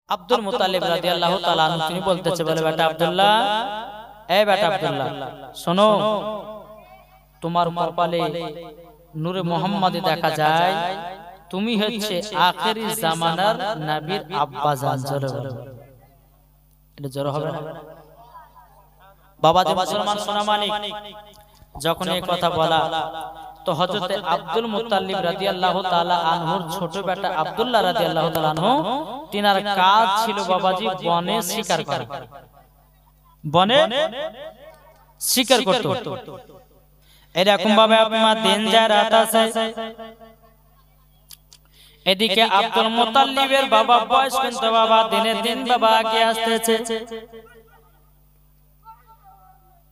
Abdul Muttalib রাদিয়াল্লাহু তাআলা আনহু তিনি বলতেছে, বলে বেটা আব্দুল্লাহ, এই বেটা আব্দুল্লাহ শোনো, তোমার কপালে নূরে মুহাম্মাদে দেখা যায় তুমি হচ্ছে আখেরি জামানার নবীর আব্বা জান। জোরে বলো, এটা জোরে হবে না? বাবাজি মুসলমান সোনা মানিক যখন এই কথা বলা, তো হযরত আব্দুল মুত্তালিব রাদিয়াল্লাহু তাআলা আনহুর ছোট বেটা আব্দুল্লাহ রাদিয়াল্লাহু তাআলা আনহু তিনার কাজ ছিল বাবাজি বনে শিকার করা, বনে শিকার করতে। এরকম ভাবে আপনার দিন যায় রাত আছে। এদিকে আব্দুল মুত্তালিবের বাবা বয়স কিন্তু বাবা দিনে দিন বাবা আগে আসতেছে।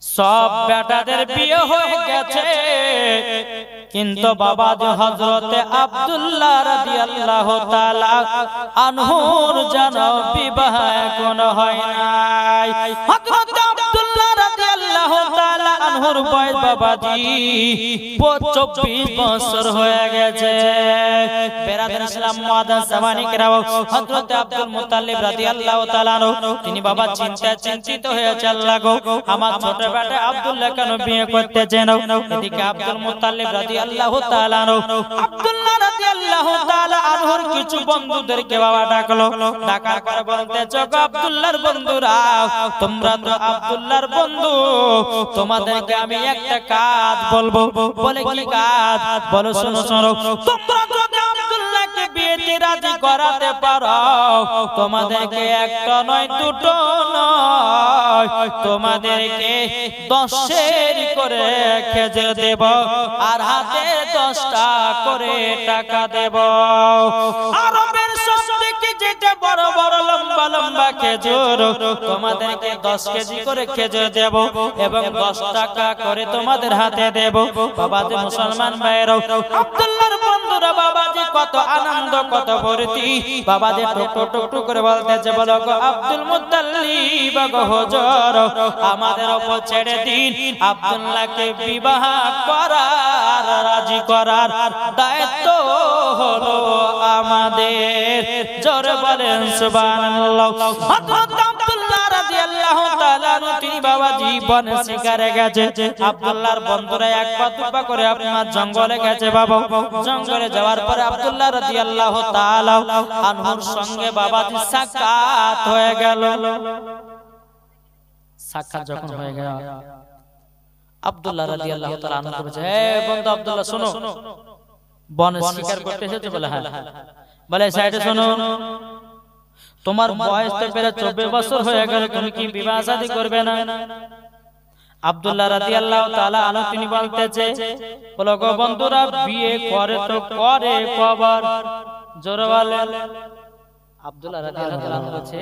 সব বেটাদের বিয়ে হয়ে গেছে, কিন্তু বাবা যে হযরতে আব্দুল্লাহ রাদিয়াল্লাহু তাআলা আনহুর যেন বিবাহ এখনো হয় নাই। হযরতে আব্দুল্লাহ রাদিয়াল্লাহু তাআলা আনহুর বয়স বাবাজি 24 বছর হয়ে গেছে। বেরাদার ইসলাম মুআদ্দান সামানি কেরাম, হযরতে আব্দুল মুত্তালিব রাদিয়াল্লাহু তাআলা আনহু তিনি বাবা চিন্তিত হয়েছে, আল্লাহ গো আমার ছোট বেটা আব্দুল্লাহ কেন বিয়ে করতেছে না? এদিকে আব্দুল মুত্তালিব রাদিয়াল্লাহু তাআলা আনহু আব্দুল্লাহ রাদিয়াল্লাহু তাআলা আনহুর কিছু বন্ধুদেরকে বাবা ডাকলো, ডাকার পর বলতেছে, গো আব্দুল্লাহর বন্ধুরা, তোমরা তো আব্দুল্লাহর বন্ধু, তোমাদেরকে আমি একটা কাজ বলবো। বলে কি কাজ? বলো শোনো শোনো, তোমরা যদি আব্দুল্লাহকে বিয়েতে রাজি করাতে পারো, তোমাদেরকে একটা নয় দুটো নয়, তোমাদেরকে 10 করে খেজুর দেব আর হাতে 10টা করে টাকা দেব। আরবের সবথেকে যেটা বড় বড় লম্বা লম্বা খেজুর, তোমাদেরকে 10 কেজি করে খেজুর দেব এবং 10 টাকা করে তোমাদের হাতে দেব। বাবাজি মুসলমান ভাইরা, আব্দুল্লাহর বন্ধুরা বাবাজি কত আনন্দ কত ভর্তি, বাবাজি টুক করে বলতেছে, বলো গো আব্দুল মুত্তালিব গো হুজুর, আমাদের উপর ছেড়ে দিন, আব্দুল্লাহকে বিবাহ করার রাজি করার দায়িত্ব হলো আমাদের। জোরে বলেন সুবহানাল্লাহ। হযরত আব্দুল্লাহ রাদিয়াল্লাহু তাআলা তিনি বাবা জীবন শিকারে গেছে। আব্দুল্লাহর বন্ধুরা এক পা দুই পা করে আপনার জঙ্গলে গেছে। বাবা জঙ্গলে যাওয়ার পরে আব্দুল্লাহ রাদিয়াল্লাহু তাআলা আনহুর সঙ্গে বাবাজি সাক্ষাৎ হয়ে গেল। সাক্ষাৎ যখন হয়ে গেল, আব্দুল্লাহ রাদিয়াল্লাহু তাআলা আনহু বলেছে, হে বন্ধু আব্দুল্লাহ শোনো, বনে শিকার করতে এসেছো? বলে হ্যাঁ। বলে সাইডে শোনো, তোমার বয়স তো প্রায় 24 বছর হয়ে গেল, তুমি কি বিবাহ শাদী করবে না? আব্দুল্লাহ রাদিয়াল্লাহু তাআলা আনহু তিনি বলতেছে, বলো গো বন্ধুরা, বিয়ে করে তো করে কবার? জোরে বলেন। আব্দুল্লাহ রাদিয়াল্লাহু তাআলা বলছে,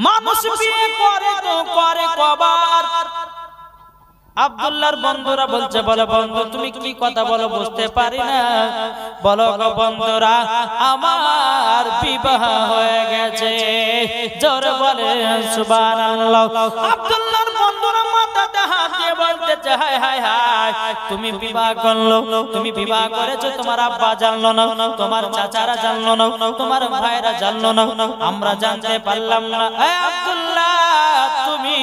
মানুষ বিয়ে করে তো করে কবার? আব্দুল্লাহর বন্ধুরা বলছে, বলো বন্ধু তুমি কি কথা বলো বুঝতে পারি না। বলো গো বন্ধুরা, আমার বিবাহ হয়ে গেছে। জোরে বলেন সুবহানাল্লাহ। আব্দুল্লাহর বন্ধুরা মাথাতে হাত দিয়ে বলতেছে, হায় হায় হায়, তুমি বিবাহ করলো, তুমি বিবাহ করেছো, তোমার আব্বা জানলো না, তোমার চাচারা জানলো না, তোমার ভাইরা জানলো না, আমরা জানতে পারলাম না। এ আব্দুল্লাহ, তুমি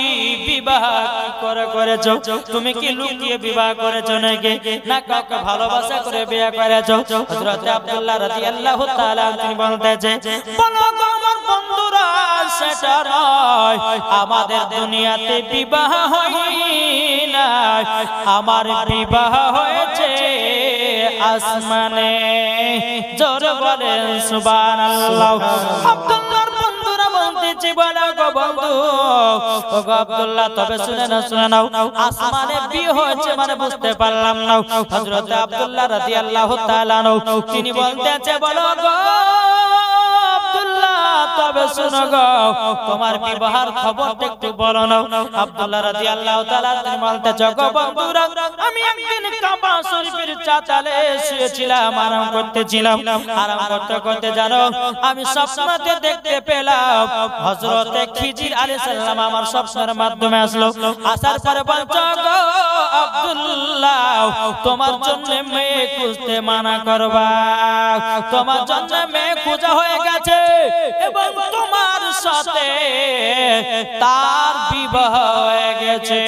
বিবাহ কি করে করেছো? তুমি কি লুকিয়ে বিবাহ করেছো নাকি না কাউকে ভালোবাসা করে বিয়ে করেছো? হযরত আব্দুল্লাহ রাদিয়াল্লাহু তাআলা তিনি বলতেছে, বলো গো আমার বন্ধুরা, সেটা নয়, আমাদের দুনিয়াতে বিবাহ হয় না, আমার বিবাহ হয়েছে আসমানে। জোরে বলেন সুবহানাল্লাহ। আব্দুল্লাহর বন্ধুরা বলতেছে, বলো গো বন্ধু, ও গো আব্দুল্লাহ, তবে শুনে নাও, আসমানে বিয়ে হয়েছে মানে বুঝতে পারলাম না। হযরত আব্দুল্লাহ রাদিয়াল্লাহু তাআলা আনহু তিনি বলতেছে, বলো গো আব্দুল্লাহ, তবে শুনো গো, তোমার বিবাহের খবরটা একটু বলো না। আব্দুল্লাহ রাদিয়াল্লাহু তাআলা তিনি বলতেছে, গো বন্ধুরা, আমি একদিন কাবা শরীফের চাতালে শুয়েছিলাম, আরাম করতেছিলাম। আরাম করতে করতে জানো, আমি স্বপ্নতে দেখতে পেলাম হযরতে খিজির আলাইহিস সালাম আমার স্বপ্নের মাধ্যমে আসলো। আসার পরে বলছো, গো আব্দুল্লাহ তোমার জন্য মেয়ে খুঁজতে মানা করবা, তোমার জন্য মেয়ে খোঁজা হয়ে গেছে এবং তোমার সাথে তার বিবাহ হয়ে গেছে।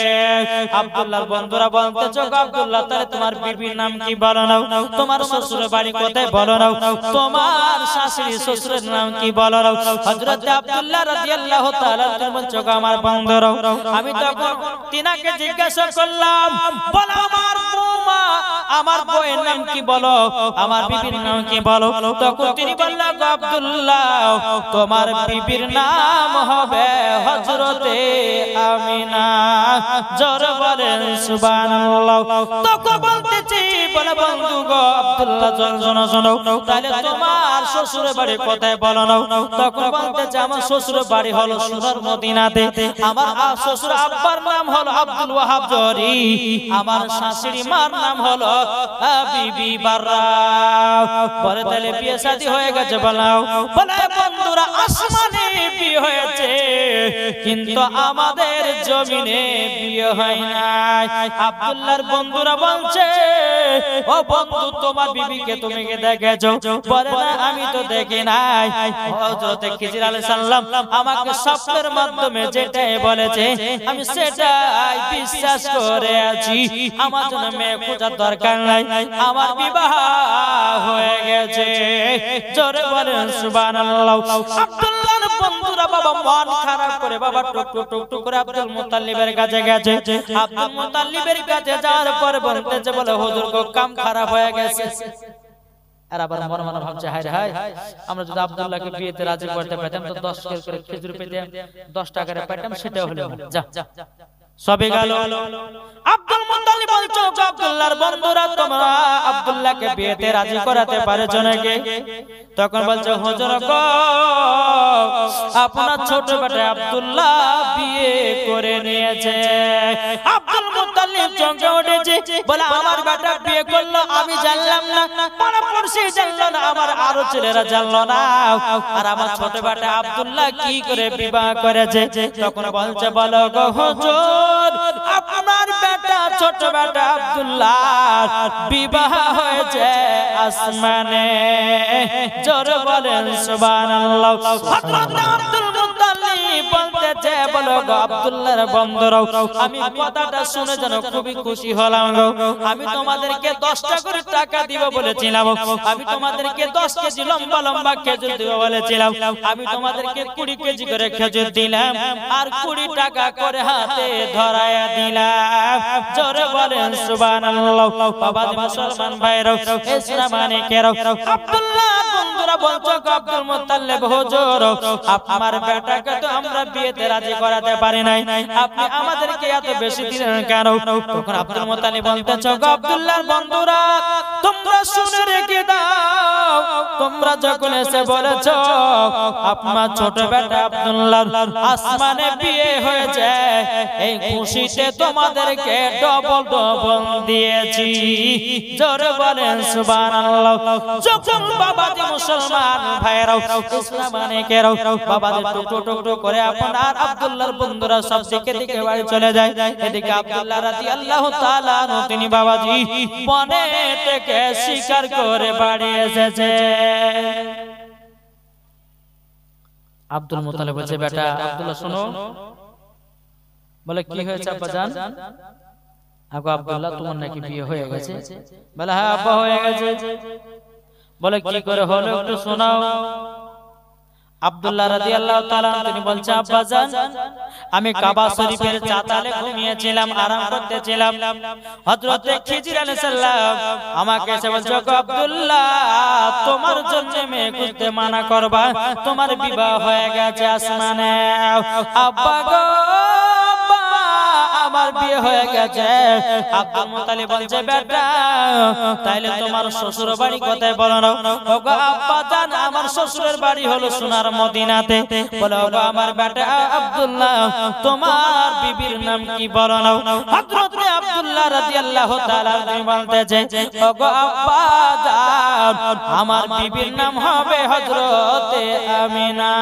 আব্দুল্লাহর বন্ধুরা বলতেছে আব্দুল্লাহ তাহলে তোমার বিবির নাম কি বলো না, তোমার শ্বশুর বাড়ি কোথায় বলো না, তোমার শাশুড়ি শ্বশুরের নাম কি বলো না। হযরত আব্দুল্লাহ রাদিয়াল্লাহু তাআলা বলছে আমার বন্ধুরা আমি তখন তিনাকে জিজ্ঞাসা করলাম বলো আমার বৌমা আমার বউয়ের নাম কি বলো, আমার বিবির নাম কি বলো। তখন তিনি বললেন আব্দুল্লাহ তোমার বিবির নাম হবে হযরতে আমিনা। জোরে বলেন সুবহানাল্লাহ। তখন বলতেছি বলে বন্ধু গো আব্দুল্লাহ শোনো শোনো তাহলে তোমার শ্বশুর বাড়ি কোথায় বলো না। তখন বলতেছে আমার শ্বশুর বাড়ি হলো সোনার মদিনাতে, আমার শ্বশুর আব্বার নাম হলো আব্দুল ওয়াহাব জহরি, আমার শাশুড়ি মার নাম হলো বিবি বাররা। পরে তাহলে বিয়ে শাদী হয়ে গেছে বলাও, বলে বন্ধুরা আসমানে বিয়ে হয়েছে কিন্তু আমাদের জমিনে বিয়ে হয় নাই। আব্দুল্লাহর বন্ধুরা বলছে ও বন্ধু তোমার বিবিকে তুমি কি দেখেছো, বলে না আমি তো দেখি নাই। হযরত খিজির আলাইহিস সালাম আমাকে স্বপ্নের মাধ্যমে যেটাই বলেছে আমি সেটাই বিশ্বাস করে আছি, আমার জন্য মেয়ে খোঁজার দরকার নাই, আমার বিবাহ হয়ে গেছে। জোরে বলেন সুবহানাল্লাহ। আব্দুল্লাহর বন্ধুরা বাবা মন খারাপ করে বাবা টুক টুক টুক করে আব্দুল মুত্তালিবের কাছে গেছে। আব্দুল মুত্তালিবের কাছে যাওয়ার পর বলতেছে বলে হুজুর গো কাম খারাপ হয়ে গেছে। আর আবার মনে মনে ভাবছে হায় রে হায় আমরা যদি আব্দুল্লাহকে বিয়েতে রাজি করতে পারতাম তো 10 কেজি করে খেজুর পেতাম, 10 টাকা করে পেতাম, সেটা হলো যা সবে গেল। আব্দুল মুত্তালিব বলছো আব্দুল্লাহর বন্ধুরা তোমরা আব্দুল্লাহকে বিয়েতে রাজি করাতে পারছো নাকি। তখন বলছো হুজুর গো আপনার ছোট বেটা আব্দুল্লাহ বিয়ে করে নিয়েছে। আব্দুল মুত্তালিব চমকে উঠেছে বলে আমার বেটা বিয়ে করলো আমি জানলাম না, পাড়া পড়শি জানলো না, আমার আরো ছেলেরা জানলো না, আর আমার ছোট বেটা আব্দুল্লাহ কি করে বিবাহ করেছে। তখন বলছে বলো গো হুজুর আপনার বেটা ছোট বেটা আব্দুল্লাহ বিবাহ হয়েছে আসমানে। জোরে বলেন সুবহানাল্লাহ। হযরত আব্দুল মুত্তালিব বলতেছে বলো গো আব্দুল্লাহর বন্ধুরা আমি কথাটা শুনে যেন খুবই খুশি হলাম গো। আমি তোমাদেরকে 10টা করে টাকা দিব বলেছিলাম, আমি তোমাদেরকে 10 কেজি লম্বা লম্বা খেজুর দিব বলেছিলাম, আমি তোমাদেরকে 20 কেজি করে খেজুর দিলাম আর 20 টাকা করে হাতে ধরায়া দিলাম। জোরে বলেন সুবহানাল্লাহ। বাবা মুসলমান ভাইরা ইসলাম মানে কেরো আব্দুল্লাহ বন্ধুরা বলছো আব্দুল মুত্তালিব হুজুর আপনার বেটাকে তো আমরা বিয়েতে রাজি করাতে পারি নাই, আপনি আমাদেরকে এত বেশি দিলেন কেন। তখন আব্দুল মুত্তালিব বলতেছো আব্দুল্লাহর বন্ধুরা তোমরা শুনে রেখে দাও, তোমরা যখন এসে বলেছো আপনার ছোট বেটা আব্দুল্লাহ আসমানে বিয়ে হয়েছে এই খুশিতে তোমাদেরকে ডবল ডবল দিয়েছি। জোরে বলেন সুবহানাল্লাহ। যখন বাবাজি মুসলমান ভাইরা ইসলাম মানে কেরো বাবাদের টুকরো টুকরো করে আপনার আব্দুল্লাহর বন্ধুরা সব দিকে দিকে বাড়ি চলে যায়। এদিকে আব্দুল্লাহ রাদিয়াল্লাহু তাআলা তিনি বাবাজি বনে থেকে শিকার করে বাড়ি এসেছে। আব্দুল মুত্তালিব বলছে বেটা আব্দুল্লাহ শোনো। বলে কি হয়েছে আব্বা জান। আগো আব্দুল্লাহ তোমার নাকি বিয়ে হয়ে গেছে। বলে হ্যাঁ আব্বা হয়ে গেছে। বলে কি করে হলো একটু শোনাও। আব্দুল্লাহ রাদিয়াল্লাহু তাআলা তিনি বলছে আব্বা জান আমি কাবা শরীফের চাতালে ঘুমিয়েছিলাম, আরাম করতেছিলাম। হযরত খিজির আলাইহিস সালাম আমাকে এসে বলছে আব্দুল্লাহ তোমার জন্য মেয়ে খুঁজতে মানা করবা, তোমার বিবাহ হয়ে গেছে আসমানে। আব্বা গো আমার বিয়ে হয়ে গেছে। আব্দুল মুত্তালিব বলছে বেটা তাইলে তোমার শ্বশুর বাড়ি কোথায় বলো না। ওগো আব্বা জান আমার শ্বশুরের বাড়ি হলো সোনার মদিনাতে। বলে ওগো আমার বেটা আব্দুল্লাহ তোমার বিবির নাম কি বলো না। হযরত আব্দুল্লাহ রাদিয়াল্লাহু তাআলা বলতেছে ওগো আব্বা জান আমার বিবির নাম হবে হযরতে আমিনা,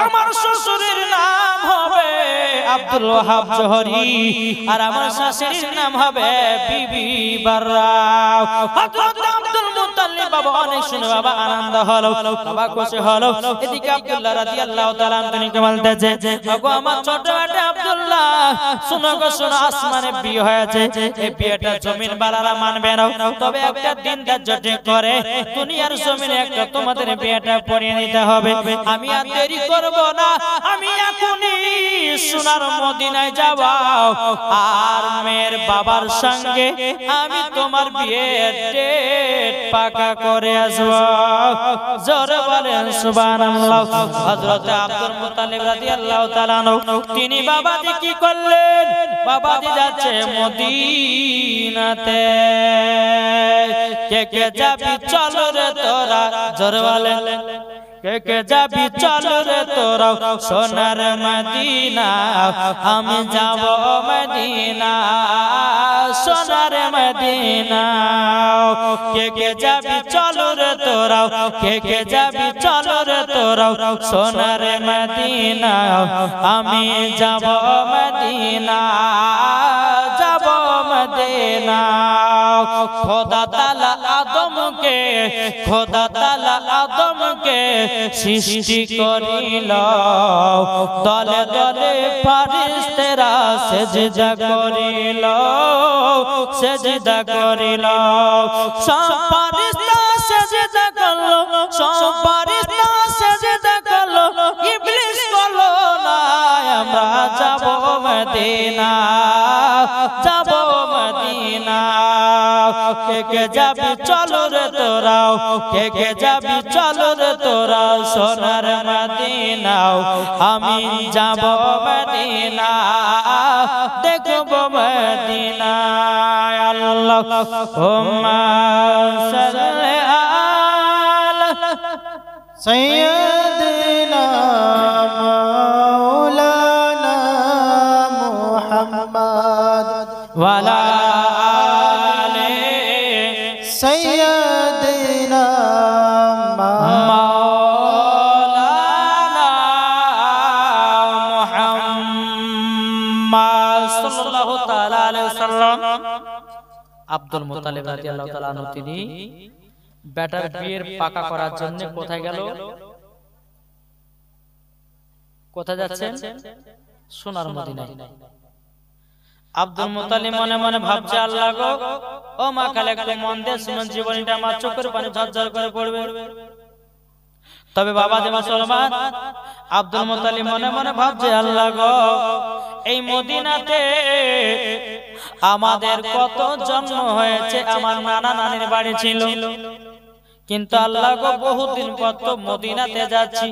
আমার শ্বশুরের নাম নাম হবে আব্দুল ওয়াহাব জোহরি, আর আমার শাশুড়ির নাম হবে বিবি বাররা। হযরত আব্দুল মুত্তালিব বাবা অনেক শুনে বাবা আনন্দ হলো, বাবা খুশি হলো। এদিকে আব্দুল্লাহ রাদিয়াল্লাহু তাআলা তিনি বলতেছে, ওগো আমার ছোট বেটা আব্দুল্লাহ, শুনো গো শুনো, আসমানে বিয়ে হয়েছে, এই বিয়েটা জমিন বালারা মানবে না, তবে একটা দিন ধার্য করে দুনিয়ার জমিনে একটা তোমাদের বিয়েটা পড়িয়ে নিতে হবে। আমি আর দেরি করব না, আমি এখনই সোনার মদিনায় যাব, আর মেয়ের বাবার সঙ্গে আমি তোমার বিয়ের ডেট পাকা করে আসব। জোরে বলেন সুবহানাল্লাহ। হযরত আব্দুল মুত্তালিব রাদিয়াল্লাহু তাআলা তিনি বাবাজি কি করলেন, বাবাজি যাচ্ছে মদিনাতে। কে কে যাবি চল রে তোরা, জোরে বলেন কে কে যাবি চল রে তোরা সোনার মদিনা, আমি যাব মদিনা সোনার মদিনা। কে কে যাবি চল রে তোরা, কে কে যাবি চল রে তোরা সোনার মদিনা, আমি যাব মদিনা যাব মদিনা। খোদা তাআলা আদমকে, খোদা তাআলা আদমকে সৃষ্টি করিল, দলে দলে ফেরেশতারা সিজদা করিল, সিজদা করিল। সব ফেরেশতা সিজদা করলো, সব ফেরেশতা সিজদা করলো, ইবলিস করলো না। আমরা যাব মদিনা যাব মদিনা। কে কে যাবি চল রে তোরা, কে কে যাবি চল রে তোরা সোনার মদিনা, আমি যাব মদিনা দেখব মদিনা। আল্লাহুম্মা সাল্লি আলা সাইয়্যিদিনা মাওলানা মুহাম্মদ ওয়া আলা سيدنا مولانا محمد صلى الله تعالى عليه وسلم। আব্দুল মুত্তালিব রাদিয়াল্লাহু তাআলা আনহু তিনি বেটার বিয়ের পাকা করার জন্য কোথায় গেল? কোথায় যাচ্ছেন? সোনার মদিনায়। আব্দুল মুত্তালিব মনে মনে ভাবছে, আল্লাহ গো, ও মা খালে একটু মন দিয়ে শুনুন, জীবনটা আমার চোখের পানি ঝরঝর করে পড়বে। তবে বাবা যে মুসলমান, আব্দুল মুত্তালিব মনে মনে ভাবছে, আল্লাহ গো, এই মদিনাতে আমাদের কত জন্ম হয়েছে, আমার নানা নানির বাড়ি ছিল, কিন্তু আল্লাহ গো বহুদিন পর তো মদিনাতে যাচ্ছি।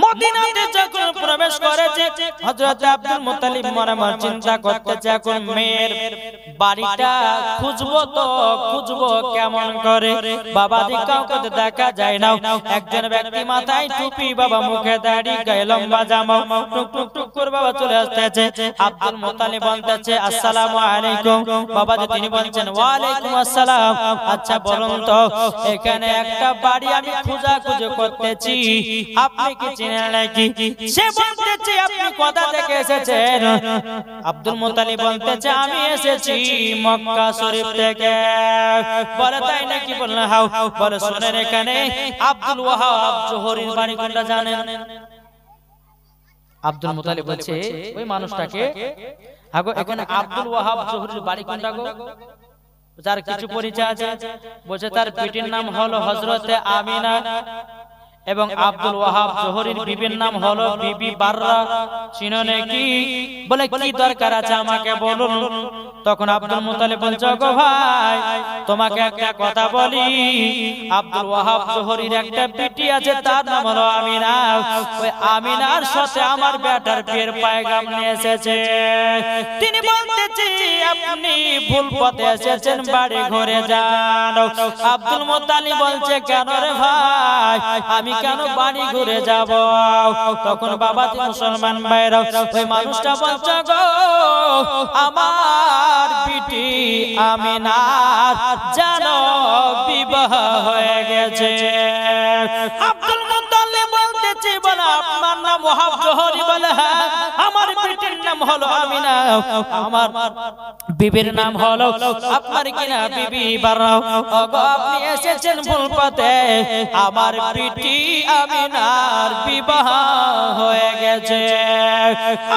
মদিনাতে যখন প্রবেশ করেছে হযরত আব্দুল মুত্তালিব মনে মনে চিন্তা করতেছে, এখন মেয়ের বাড়িটা খুঁজবো তো খুঁজবো কেমন করে। বাবাজি কাউকে তো দেখা যায় না, একজন ব্যক্তি মাথায় টুপি, বাবা মুখে দাড়ি, গায়ে লম্বা জামা, টুক টুক টুক করে বাবা চলে আসতেছে। আব্দুল মুত্তালিব বলতেছে, আসসালামু আলাইকুম। বাবাজি তিনি বলছেন, ওয়া আলাইকুম আসসালাম। আচ্ছা বলুন তো, এখানে একটা বাড়ি আমি খোঁজাখুঁজি করতেছি, আপনি কি চিনেন নাকি? সে বলতেছে, আপনি কোথা থেকে এসেছেন? আব্দুল মুত্তালিব বলতেছে, আমি এসেছি মক্কা শরীফ থেকে। বলে তাই নাকি? বললেন হাও। বলে শুনেন, এখানে আব্দুল ওয়াহাব জোহরির বাড়ি কোনটা জানেন? আব্দুল মুত্তালিব বলছে ওই মানুষটাকে, আগো এখানে আব্দুল ওয়াহাব জোহরির বাড়ি কোনটা গো? যার কিছু পরিচয় আছে। বলছে তার পিতার নাম হলো হযরতে আমিনা, এবং আব্দুল ওয়াহাব জোহরির বিবির নাম হলো বিবি বাররা। চিনো নাকি? বলে কি দরকার আছে আমাকে বলুন। তখন আব্দুল মুত্তালিব বলছে, গো ভাই, তোমাকে একটা কথা বলি, আব্দুল ওয়াহাব জোহরির একটা বিটি আছে, তার নাম হলো আমিনা। ওই আমিনার সাথে আমার বেটার বিয়ের পয়গাম নিয়ে এসেছে। তিনি বলতেছে, আপনি ভুল পথে এসেছেন, বাড়ি ঘুরে যান। আব্দুল মুত্তালিব বলছে, কেন রে ভাই, আমি কেন বাড়ি ঘুরে যাব? তখন বাবা মুসলমান ভাইরা, ওই মানুষটা বলছে, গো আমার বিটি আমিনার জানো বিবাহ হয়ে গেছে। আব্দুল মুত্তালিব বলতেছে, বলছে বলে আপনার নাম ওয়াহাব জোহরি? বলে হ্যাঁ। আমার বিটির নাম হলো আমিনা, আমার বিবির নাম হলো আপনার কিনা বিবি বারাও। ওগো আপনি এসেছেন ভুল পথে, আমার বিটি আমিনার বিবাহ হয়ে গেছে।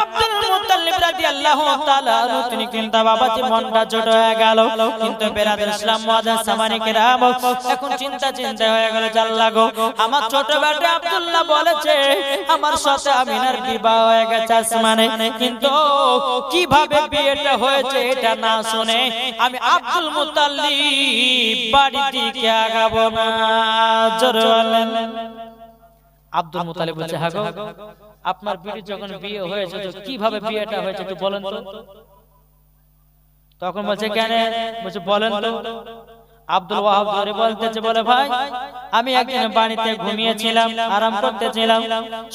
আব্দুল মুত্তালিব রাদিয়াল্লাহু তাআলা তিনি কিন্তু বাবাজি মনটা ছোট হয়ে গেল। কিন্তু বেরাদর ইসলাম মুআজ্জাজ সামানি কিরাম এখন চিন্তা হয়ে গেল, আল্লাহ গো আমার ছোট বেটা আব্দুল্লাহ বলেছে আমার সাথে আমিনার বিবাহ হয়ে গেছে আসমানে, কিন্তু কিভাবে বিয়েটা হয়েছে এটা না শুনে আমি আব্দুল মুত্তালিব বাড়ি দিকে আগাবো না। জোরে বলেন। আব্দুল মুত্তালিব বলছে হ্যাঁ গো আপনার বিটি যখন বিয়ে হয়েছে তো কিভাবে বিয়েটা হয়েছে একটু বলেন তো। তখন বলছে কেন? বলছে বলেন তো। আব্দুল ওয়াহাব ধরে বলতেছে বলে ভাই আমি একদিন বাড়িতে ঘুমিয়েছিলাম, আরাম করতেছিলাম,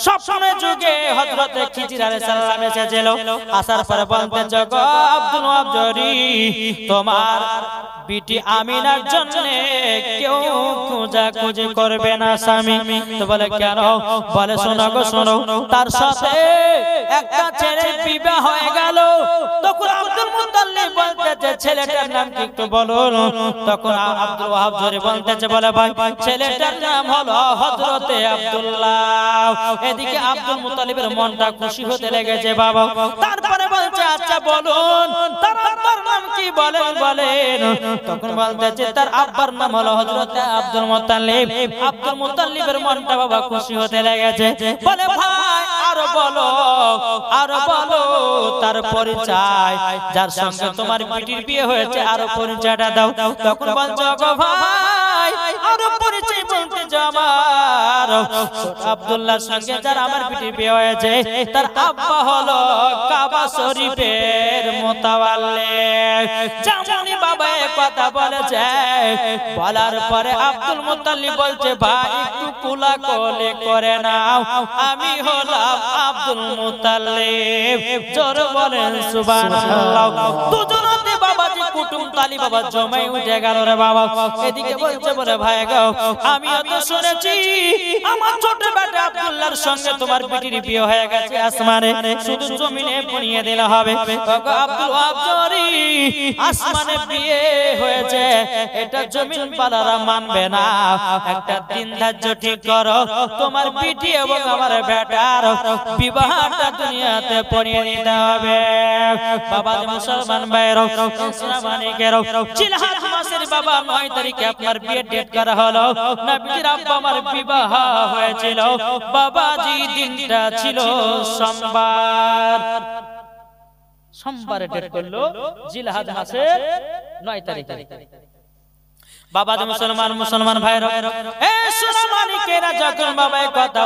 স্বপ্নের যুগে হযরত খিজির আলাইহিস সালাম এসেছিল। আসার পরে বলতেছে গো আব্দুল ওয়াহাব জরি তোমার বিটি আমিনার জন্য কেউ খোঁজাখুঁজি করবে না স্বামী। তো বলে কেন? বলে শোনো গো শোনো, তার সাথে একটা ছেলের বিবাহ হয়ে গেল। তখন আব্দুল মুত্তালিব বলতেছে ছেলেটার নাম কি একটু বলুন। তখন আব্দুল ওয়াহাব ধরে বলতেছে বলে ভাই ছেলেটার নাম হলো হযরতে আব্দুল্লাহ। এদিকে আব্দুল মুত্তালিবের মনটা খুশি হতে লেগেছে বাবা। তারপরে বলছে আচ্ছা বলুন তার আব্বার নাম কি বলেন বলেন। তখন বলতেছে তার আব্বার নাম হলো হযরতে আব্দুল মুত্তালিব। আব্দুল মুত্তালিবের মনটা বাবা খুশি হতে লেগেছে। বলে ভাই আরো বলো তার পরিচয়, যার সঙ্গে তোমার বিটির বিয়ে হয়েছে আরো পরিচয়টা দাও। তখন বলছো গো ভাই আরো পরিচয় বলতে যাও আমার আব্দুল্লাহর সঙ্গে যার আমার বিটির বিয়ে হয়েছে তার আব্বা হলো কাবা শরীফের মুতাওয়াল্লিদ। যেমনই বাবা কথা বলেছে, বলার পরে আব্দুল মুত্তালিব বলছে ভাই একটু কোলাকুলি করে নাও, আমি হলাম আব্দুল মুত্তালিব। জোরে বলেন সুবহানাল্লাহ। দুজনতে বাবাজি কুটুম তালি বাবা জমাই উঠে গেল রে বাবা। এদিকে বলছে বলে ভাই গো আমিও তো শুনেছি আমার ছোট বেটা আব্দুল্লাহর সঙ্গে তোমার বিটির বিয়ে হয়ে গেছে আসমানে, শুধু জমিনে বুনিয়ে দিলে হবে। ওগো আব্দুল ওয়াহাব জরি আসমানে বিয়ে হয়েছে এটা জমিন পালারা মানবে না। একটা দিন ধার্য ঠিক করো, তোমার বিটি এবং আমার বেটার বিবাহটা দুনিয়াতে পড়িয়ে দিতে হবে। বাবা মুসলমান ভাইরা ইসলামানিকেরা জিলহজ মাসের বাবা 9 তারিখে আপনার বিয়ে ডেট করা হলো। নবীজির আব্বা আমার বিবাহ হয়েছিল বাবাজি, দিনটা ছিল সোমবার ডেট করলো জিলহজ মাসের 9 তারিখে। বাবাজি মুসলমান ভাইরা এ সোনামানিকেরা যখন বাবা কথা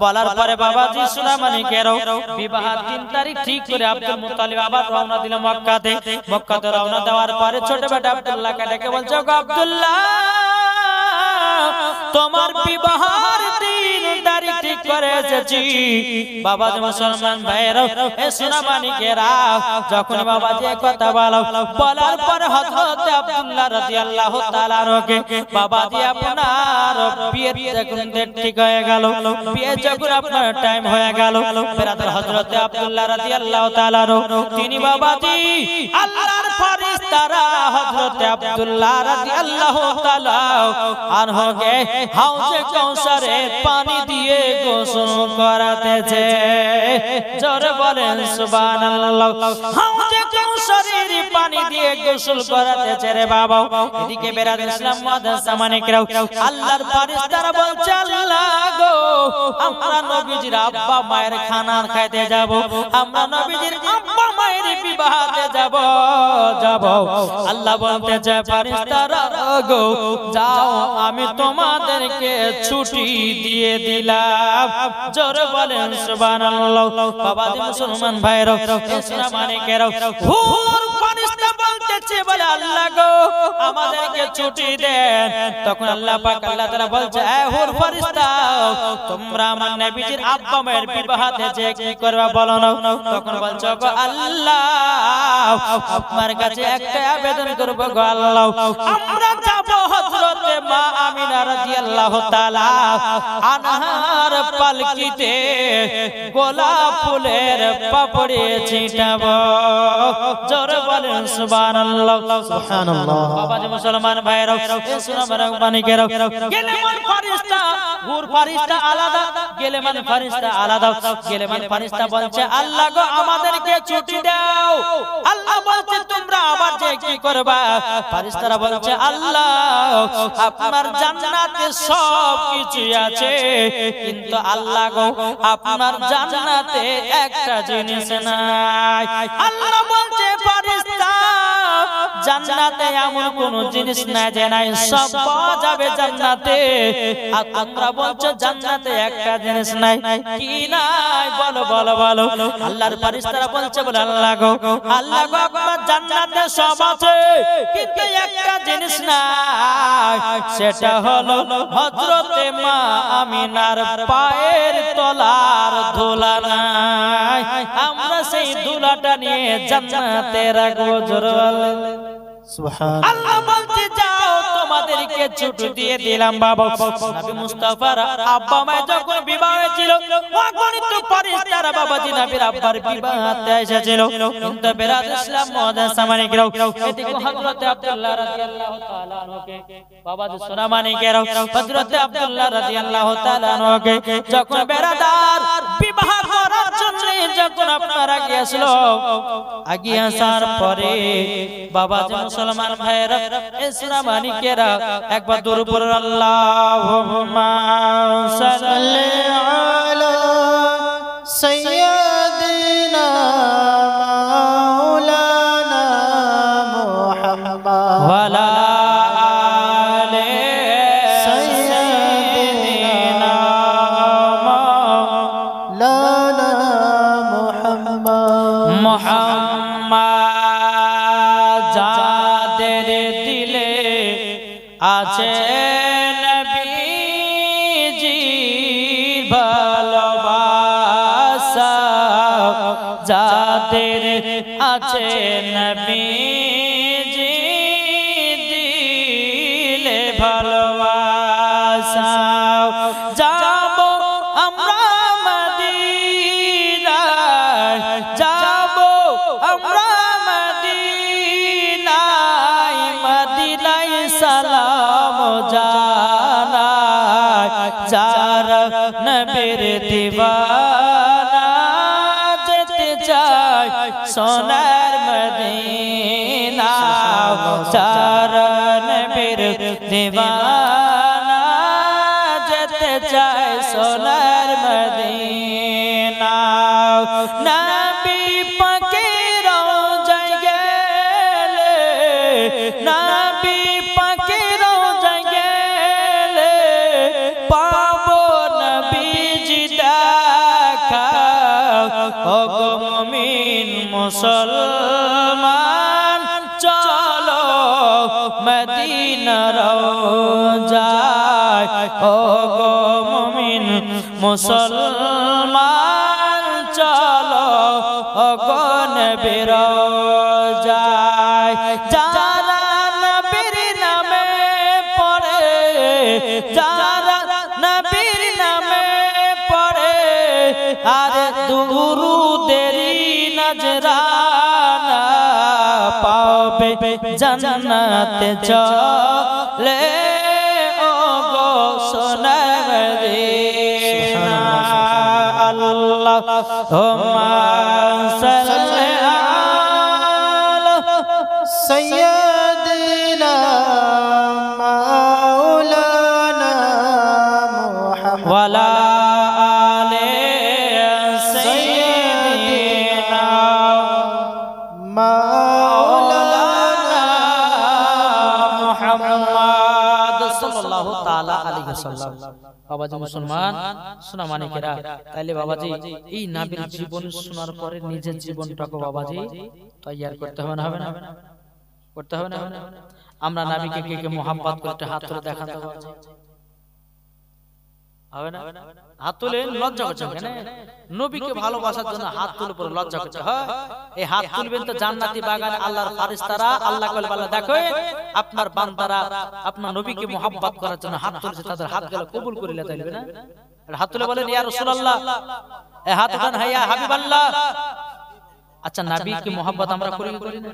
বলার পরে বাবাজি সোনামানিকেরা বিবাহ 3 তারিখ ঠিক করে আব্দুল মুত্তালিব আবার রওনা দিল মক্কাতে রওনা দেওয়ার পরে ছোট বেটা আব্দুল্লাহকে ডেকে বলছে গো আব্দুল্লাহ তোমার বিবাহের দিন তারিখ ঠিক করে এসেছি। বাবাজি মুসলমান ভাইরা এ সোনামানিকেরা যখন বাবাজি কথা বলার পরে হযরত আব্দুল্লাহ রাদিয়াল্লাহু তাআলা রকে বাবাজি আপনার বিয়ের যখন ডেট ঠিক হয়ে গেল, বিয়ে যখন আপনার টাইম হয়ে গেল, বেরাদর হযরত আব্দুল্লাহ রাদিয়াল্লাহু তাআলা তিনি বাবাজি আল্লাহর ফেরেশতারা হযরত আব্দুল্লাহ রাদিয়াল্লাহু তাআলা আনহুকে হাউজে কাউসারে পানি দিয়ে গোসল করাতেছে। জোরে বলেন সুবহানাল্লাহ। হাউজে কাউসারের পানি দিয়ে গোসল করাতেছে রে বাবা। এদিকে বেরাদর ইসলাম মুআজ্জাজ সামানিকরাও আল্লাহর ফেরেশতারা বলছে আল্লাহ গো আমরা নবীজির আব্বা মায়ের খানা খাইতে যাব, আমরা নবীজির আব্বা মায়ের বিবাহতে যাব। আল্লাহ বলতেছে ফেরেশতারা গো যাও আমি তোমাদেরকে ছুটি দিয়ে দিলাম। জোরে বলেন সুবহানাল্লাহ। বাবাজি মুসলমান ভাইরা ইসলামানিকেরা হুর ফেরেশতা বলতেছে বলে আল্লাহ গো আমাদেরকে ছুটি দেন। তখন আল্লাহ পাক আল্লাহ তাআলা বলছে এ হুর ফেরেশতা তোমরা আমার নবীজির আব্বা মায়ের বিবাহতে যে কি করবা বলো না। তখন বলছো গো আল্লাহ আপনার কাছে একটা আবেদন করব গো আল্লাহ, আমরা যাব হযরতে মা আমিনা রাদিয়াল্লাহু তাআলা আনহার পালকিতে গোলাপ ফুলের পাপড়ি ছিটাবো জোরে বলেন সুবহানাল্লাহ সুবহানাল্লাহ বাবাজি মুসলমান ভাইরা সোনার বাণীকেরা গেলেমান ফেরেশতা হুর ফেরেশতা আলাদা গেলেমান ফেরেশতা আলাদা গেলেমান ফেরেশতা বলছে আল্লাহ গো আমাদেরকে ছুটি দাও আল্লাহ বলছে তোমরা আবার যে কি করবা ফেরেশতারা বলছে আল্লাহ আপনার জান্নাতে সব কিছু আছে কিন্তু আল্লাহ গো আপনার জান্নাতে একটা জিনিস নাই আল্লাহ বলছে ফেরেশতা জান্নাতে এমন কোন জিনিস নাই যে নাই সব পাওয়া যাবে জান্নাতে আর তোমরা বলছো জান্নাতে একটা জিনিস নাই কি নাই বলো বলো বলো আল্লাহর ফেরেশতারা বলছে বলে আল্লাহ গো আপনার জান্নাতে সব আছে কিন্তু একটা জিনিস নাই সেটা হলো হযরতে মা আমিনার পায়ের তলার ধুলা নাই আমরা সেই ধুলাটা নিয়ে জান্নাতে রাখবো জোরে সুবহান আল্লাহ বলতে যাও তোমাদেরকে ছুটি দিয়ে দিলাম বাবা নবী মুস্তাফার আব্বা মা যখন বিবাহ হয়েছিল অগণিত ফেরেশতারা বাবাজি নবীর আব্বার বিবাহতে এসেছিল কিন্তু বেরাদ ইসলাম মুআদ্দাস সামানিকরাও এদিকে হযরত আব্দুল্লাহ রাদিয়াল্লাহু তাআলা আনহুকে বাবাজি সোনামানিকেরাও হযরত আব্দুল্লাহ রাদিয়াল্লাহু তাআলা আনহুকে যখন বেরাদার বিবাহ করার জন্য যখন আপনারা গিয়েছিল আগে আসার পরে বাবাজি মুসলমান ভাইরা ইসলামানিকেরা একবার দরুদ পড়ুন আল্লাহুম্মা সাল্লি আলা সাইয়্যিদিনা মাওলানা মুহাম্মদ ওয়া আলা আলি সাইয়্যিদিনা মাওলানা মুহাম্মদ মুহাম্মদ যাদের দিলে আছে নবীজি ভালোবাসা যাদের আছে নবীজি দিলে ভালোবাসা যাব আমরা মদিনায় যাব আমরা মদিনায় মদিনায় সালাম জানাই যারা নবীর দিওয়ানা যেতে চায় সোনার মদিনা যারা নবীর দিওয়ানা যেতে চায় সোনার মদিনা নবী পাকের রওজায় গেলে নবী পাকের রওজায় গেলে পাবো নবীজি দেখা ওগো মুমিন মুসলমান চলো মদিনা রওজায় ওগো মুমিন মুসলমান চলো ওগো নবী রওজায় যারা নবীর নামে পড়ে যারা নবীর নামে পড়ে আর দুরুদেরি নজরানা পাবে জান্নাতে চলে ওগো সোনার মদিনা আল্লাহুম্মা সাল্লি আলা সাইয়্যিদিনা মাওলানা মুহাম্মদ ওয়া আলা আলি সাইয়্যিদিনা মাওলানা মুহাম্মদ সাল্লাল্লাহু তাআলা আলাইহি ওয়াসাল্লাম বাবাজি মুসলমান সোনামানিকেরা তাইলে বাবাজি এই নবীর জীবন শোনার পরে নিজের জীবনটাকে বাবাজি তৈয়ার করতে হবে না হবে না করতে হবে না আমরা নবীকে কে কে মোহাম্মত করতে হাত ধরে দেখাতে হবে না হাত তুলে লজ্জা করছেন কেন? নবীকে ভালোবাসার জন্য হাত তুলে পরে লজ্জা করতে হয়? এই হাত তুলবেন তো জান্নাতি বাগানে আল্লাহর ফেরেশতারা আল্লাহ কল বালা দেখো আপনার বান্দারা আপনার নবীকে মুহাব্বত করার জন্য হাত তুলেছে, তাদের হাতগুলো কবুল করে নিতে না? হাত তুলে বলেন ইয়া রাসূলুল্লাহ, এই হাত উঠান, ইয়া হাবিবাল্লাহ। আচ্ছা নবীকে মুহাব্বত আমরা করি করি না?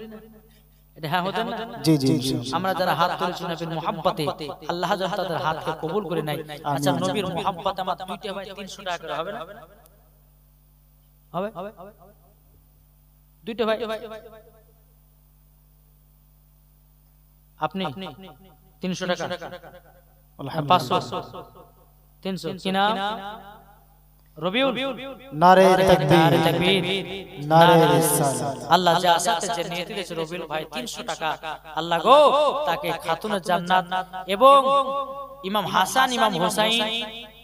এটা হ্যাঁ হতেন না? জি জি আমরা যারা হাত তুলেছি নবীর মুহাব্বতে আল্লাহ যেন তাদের হাতকে কবুল করে নেয়। আচ্ছা নবীর মুহাব্বত আমার দুইটা ভাই 300 টাকা করে হবে না? হবে দুইটা ভাই আপনি 300 টাকা 500 300 কিনা রবিউল নারে তাকবীর নারে রিসালাত। আল্লাহ যা আসাতে যে নিয়ত দিয়েছে রবিউল ভাই 300 টাকা, আল্লাহ গো তাকে খাতুনে জান্নাত এবং ইমাম হাসান ইমাম হুসাইন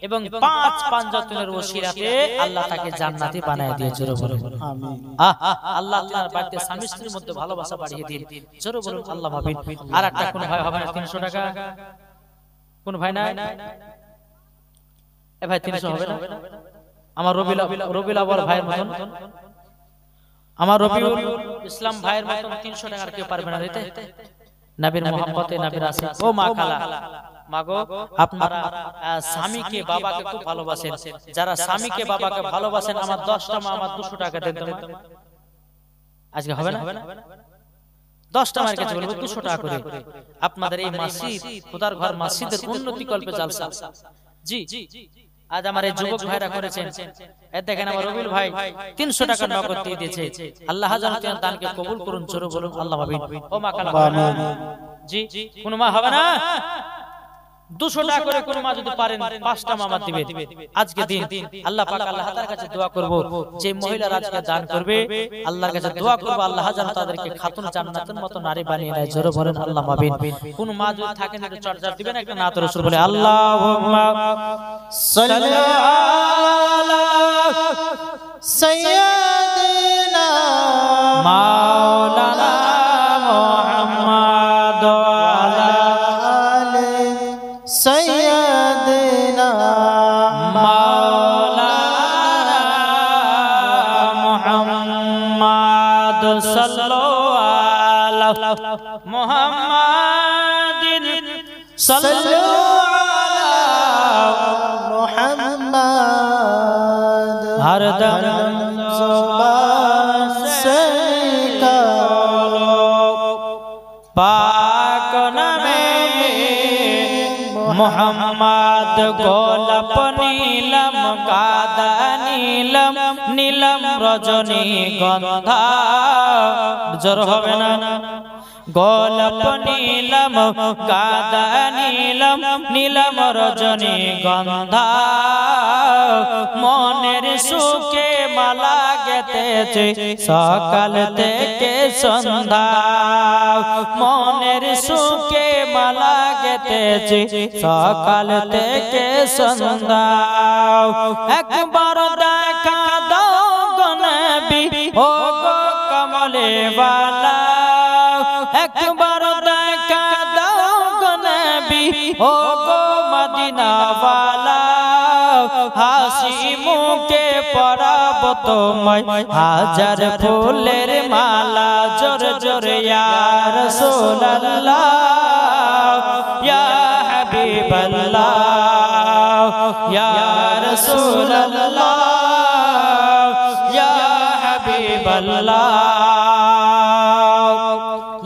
এবং 5 পাঁচজনের ওসিরাতে আল্লাহ তাকে জান্নাতি বানায় দিয়েছে। জোরে বলুন আমিন। আল্লাহ তাআলার বাড়িতে স্বামী স্ত্রীর মধ্যে ভালোবাসা বাড়িয়ে দিন। জোরে বলুন আল্লাহ আমিন। আর একটা কোন ভাই হবে না 300 টাকা? কোন ভাই নাই? এ ভাই 300 হবে না? আমার রবিউল আউয়াল ভাইয়ের মতন, আমার রবিউল ইসলাম ভাইয়ের মতন 300 টাকা আর কেউ পারবে না দিতে? নবীর মুহাব্বতে নবীর আসে। ও মা খালা মাগো আপনারা স্বামীকে বাবাকে খুব ভালোবাসেন, যারা স্বামীকে বাবাকে ভালোবাসেন আমার 10টা মা আমার 200 টাকা দেন তো। আজকে হবে না? 10টা মার কাছে বলবো 200 টাকা করে। আপনাদের এই মসজিদ খোদার ঘর মসজিদের উন্নতি কল্পে জালসা। জি আজ আমার এই যুবক ভাইরা করেছেন, এই দেখেন আমার রবিউল ভাই 300 টাকা নগদ দিয়ে দিয়েছে। আল্লাহ যেন তার দানকে কবুল করুন। জোরে বলুন আল্লাহ আমিন। ও মা খালা জি কোন মা হবে না? 200 টাকা করে কোন মা যদি পারেন 5টা মামা দিবেন আজকে দিন। আল্লাহ পাক আল্লাহ তাআলার কাছে দোয়া করব, যে মহিলারা আজকে দান করবে আল্লাহর কাছে দোয়া করব আল্লাহ যেন তাদেরকে খাতুন জান্নাতের মতো নারী বানিয়ে নেয়। জোরে বলেন আল্লাহ আমিন। কোন মা যদি থাকেন একটু চর্চা দিবেন, একটা নাত রাসূল বলে আল্লাহুম্মা সাল্লি আলা সাইয়্যিদিনা মাওলানা মুহাম্মদ আলা আলি সাইয়্যিদিনা মাওলানা মুহাম্মদ সাল্লাল্লাহু আলা মুহাম্মাদিন সাল্লাল্লাহু আলা মুহাম্মদ হরদম जुबान से कहो पाक नामे मोहम्मद गोलाप नीलम गादा नीलम नीलम रजनी गंधा जोर होबे ना गोलाप नीलम गादा नीलम नीलम रजनी गंधा মনের সুখে মালা গেতেছে সকাল থেকে সন্ধ্যা মনের সুখে মালা গেতেছে সকাল থেকে সন্ধ্যা একবার দেখা দাও গো নবী ও গো কমলে वाला একবার দেখা দাও গো নবী ও গো মদিনা वाला হাসি মুখে পরাব তোমায় হাজার ফুলের মালা জোর জোর ইয়া রাসূলুল্লাহ ইয়া হাবিবাল্লাহ ইয়া রাসূলুল্লাহ ইয়া হাবিবাল্লাহ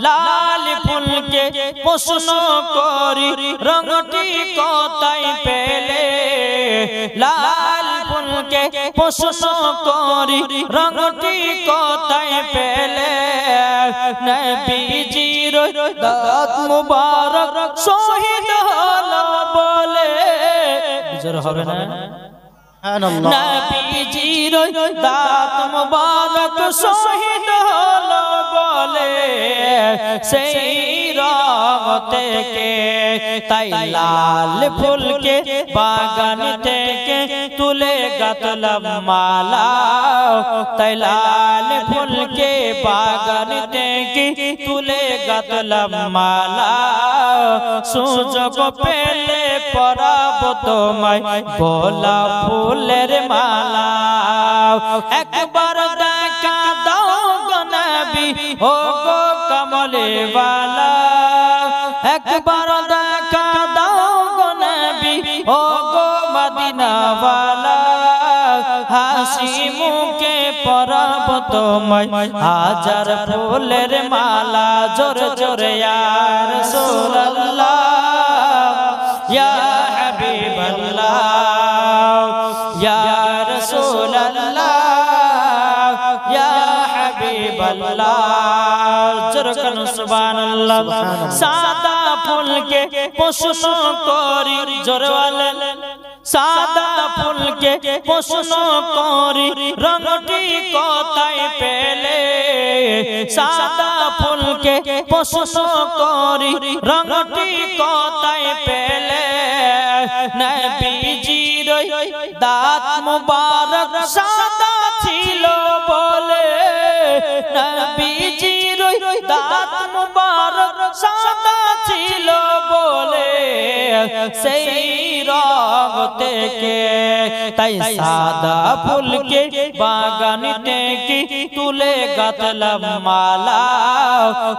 লাল ফুলকে প্রশ্ন করি রংটি কোথায় পেলে লাল ফুলকে প্রশ্ন করি রংটি কোথায় পেলে নবীজির দাঁত মুবারক শহীদ হলো বলে জোর হবে না সুবহানাল্লাহ নবীজির দাঁত মুবারক শহীদ হলো বলে সেই রং থেকে, তাই লাল ফুলকে বাগান থেকে তুলে গাঁথলাম মালা, তাই লাল ফুলকে বাগান থেকে তুলে গাঁথলাম মালা, সুযোগ পেলে পরাবো তোমায় গোলাপ ফুলের মালা। একবার দেখা দাও গো নবী ও গো কমলে ওয়ালা, একবার দেখা দাও গো নবী ও গো মদিনা ওয়ালা, হাসি মুখে পরাবো তোমায় হাজার ফুলের মালা। জোরে জোরে ইয়া রাসূলুল্লাহ ইয়া হাবিবাল্লাহ ইয়া রাসূলুল্লাহ ইয়া হাবিবাল্লাহ। জোরে করুন সুবহানাল্লাহ। সাদা ফুলকে প্রশ্ন করি, জোরে বলেন সাদা ফুলকে প্রশ্ন করি রংটি কোথায় পেলে, সাদা ফুলকে প্রশ্ন করি রংটি কোথায় পেলে, নবীজির দাঁত মুবারক সাদা ছিল বলে, নবীজির দাঁত মুবারক সাদা ছিল বলে, সেই রং থেকে তাই সাদা ফুলকে বাগান থেকে তুলে গাঁথলাম মালা,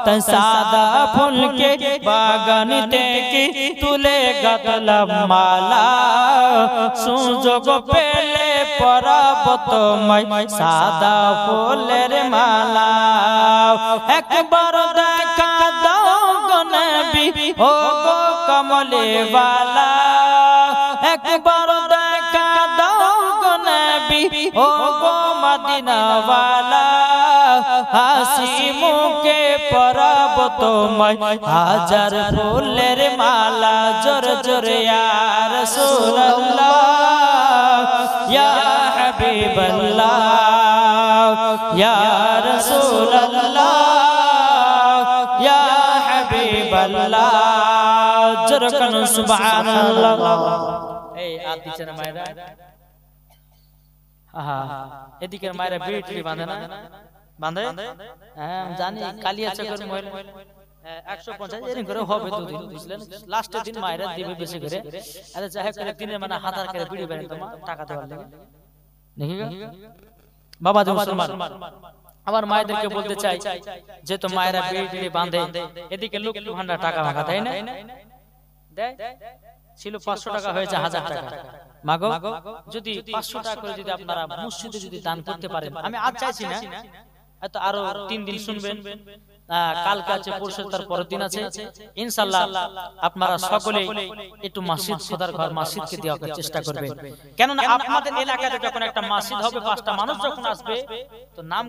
তাই সাদা ফুলকে বাগান থেকে তুলে গাঁথলাম মালা, সুযোগ পেলে পরাবো তোমায় সাদা ফুলের মালা। একবার দেখা দাও গো নবী ও গো কমলে ওয়ালা, একবার দেখা দাও গো নবী ও গো মদিনা ওয়ালা, হাসি মুখে পরাবো তোমায় হাজার ফুলের মালা। জোরে জোরে ইয়া রাসূলুল্লাহ ইয়া হাবিবাল্লাহ ইয়া রাসূলুল্লাহ ইয়া হাবিবাল্লাহ। জোরে করুন সুবহানাল্লাহ। এই হাত দিচ্ছেন মায়েরা, এদিকের মায়েরা বিড়ি টিড়ি বাঁধে না, বাঁধে? হ্যাঁ জানি, কালিয়া চকের মহিলা 150 এরকম করে হবে দুদিন, বুঝলেন? লাস্টের দিন মায়েরা দিবে বেশি করে। আরে যাই হোক দিনের মানে হাজার করে বিড়ি বেরেন তোমার টাকা দেওয়ার লাগে, দেখি বাবা যে মুসলমান। আবার মায়েদেরকে বলতে চাই যে তো মায়েরা বিড়ি টিড়ি বাঁধে, এদিকে লক্ষ্মী ভান্ডার টাকা ভাঙা দেয় না, দেয় ছিল 500 টাকা হয়েছে 1000 টাকা। মাগো যদি 500 টাকা করে যদি আপনারা মসজিদে যদি দান করতে পারেন, আমি আজ চাইছি না, হয়তো আরো 3 দিন শুনবেন, কালকে আছে পরশু তার পরের দিন আছে, ইনশাআল্লাহ আপনারা সকলে একটু মসজিদ খোদার ঘর মসজিদকে দেওয়ার চেষ্টা করবেন। কেননা আপনাদের এলাকাতে যখন একটা মসজিদ হবে 5টা মানুষ যখন আসবে তো নাম